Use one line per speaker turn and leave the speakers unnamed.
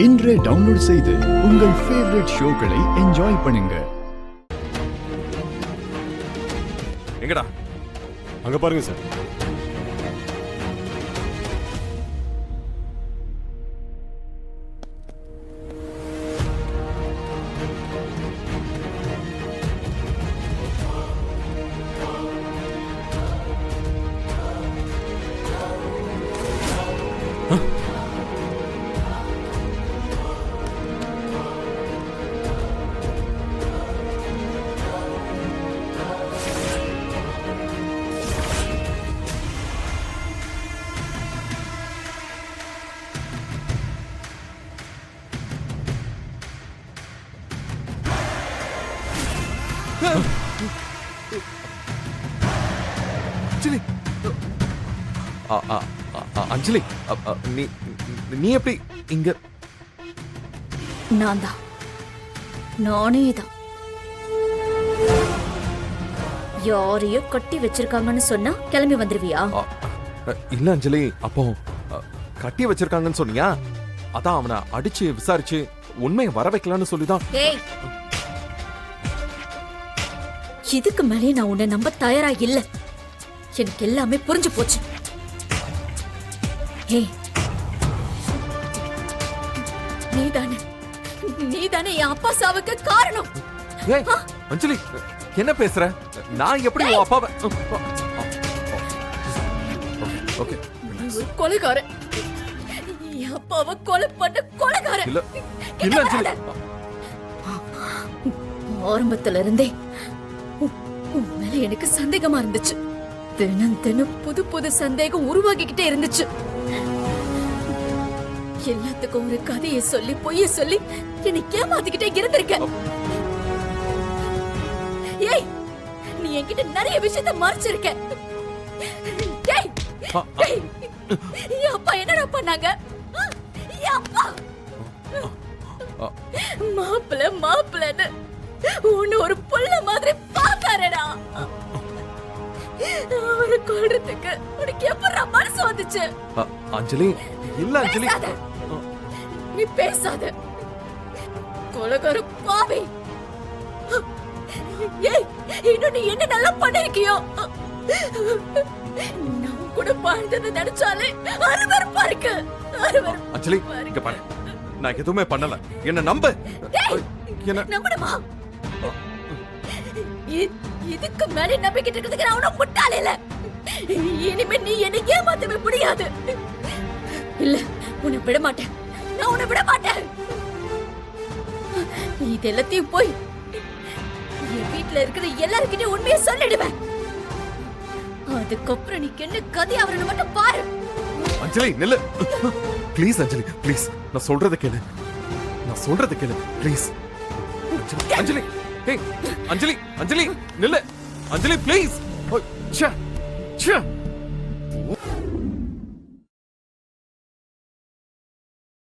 இன்றே டவுன்லோட் செய்து உங்கள் ஃபேவரட் ஷோக்களை என்ஜாய் பண்ணுங்க.
எங்கடா?
அங்க பாருங்க சார்.
அஞ்சலி, அஞ்சலி, நீ எப்படி இங்க?
நான் தான், நானே தான். யாரையோ கட்டி வச்சிருக்காங்கன்னு சொன்னா கிளம்பி வந்துருவியா?
இல்ல அஞ்சலி, அப்போ கட்டி வச்சிருக்காங்கன்னு சொன்னியா? அதான் அவனை அடிச்சு விசாரிச்சு உண்மையை வர வைக்கலான்னு சொல்லிதான்.
ஏய், இதுக்கு மேலே நான் உன்னை நம்ப தயாரா இல்ல. எனக்கு எல்லாமே புரிஞ்சு போச்சு. ஏய், நீதானே என் அப்பா சாவுக்கு காரணம்.
ஏய் அஞ்சலி, என்ன பேசுற? நான் எப்படி உன் அப்பாவை? ஓகே,
ஒரு கொலைகாரன், என் அப்பாவை கொலை பண்ண கொலைகாரன்.
இல்ல இல்ல அஞ்சலி,
ஆரம்பத்துல இருந்தே உன் மேல எனக்கு சந்தேகமா இருந்துச்சு. தினம் தினம் புது புது சந்தேகம் உருவாகிக்கிட்டே இருந்துச்சு. எல்லாத்துக்கும் ஒரு கதையை சொல்லி பொய்ய சொல்லி என்னை ஏமாத்திக்கிட்டே இருந்திருக்க. ஏய், நீ என்கிட்ட நிறைய விஷயத்தை மறைச்சிருக்க. ஏய், ஏய், என் அப்பா என்னடா பண்ணாங்க? என் அப்பா மாப்பிள்ளன்னு உன்னை ஒரு புள்ள மாதிரி பார்த்தாரடா. அவரை கொல்றதுக்கு உனக்கு எப்படா மனசு வந்துச்சு?
அஞ்சலி, இல்ல அஞ்சலி,
நீ பேசாத. கொலைகார பாவி. ஏய், இன்னும் நீ என்ன நல்லா பண்ணிருக்கியோ. நான் கூட வாழ்ந்ததை நினைச்சாலே அருவருப்பா இருக்கு.
அஞ்சலி, இங்க பாரு, நான் எதுவுமே பண்ணல. என்ன நம்பு. என்ன
நம்பணுமா? இதுக்கு மேலே நம்பிக்கிட்டு இருக்கிறதுக்கு நான் உன்னை முட்டாள் இல்ல. இனிமே நீ என்னை ஏமாத்தவே முடியாது. இல்ல, உன்னை விட மாட்டேன். நான் உன்னை விட மாட்டேன். இது எல்லாத்தையும் போய் என் வீட்டுல இருக்கிற எல்லாருக்கிட்டையும் உண்மையை சொல்லிடுவேன். அதுக்கப்புறம் நீ என்ன கதை அவரன்னு மட்டும் பாரு.
அஞ்சலி, நில்லு ப்ளீஸ். அஞ்சலி ப்ளீஸ், நான் சொல்றத கேளு. ப்ளீஸ் அஞ்சலி. ஏய் அஞ்சலி, அஞ்சலி நில்லு. அஞ்சலி ப்ளீஸ். ச்சே ச்சே.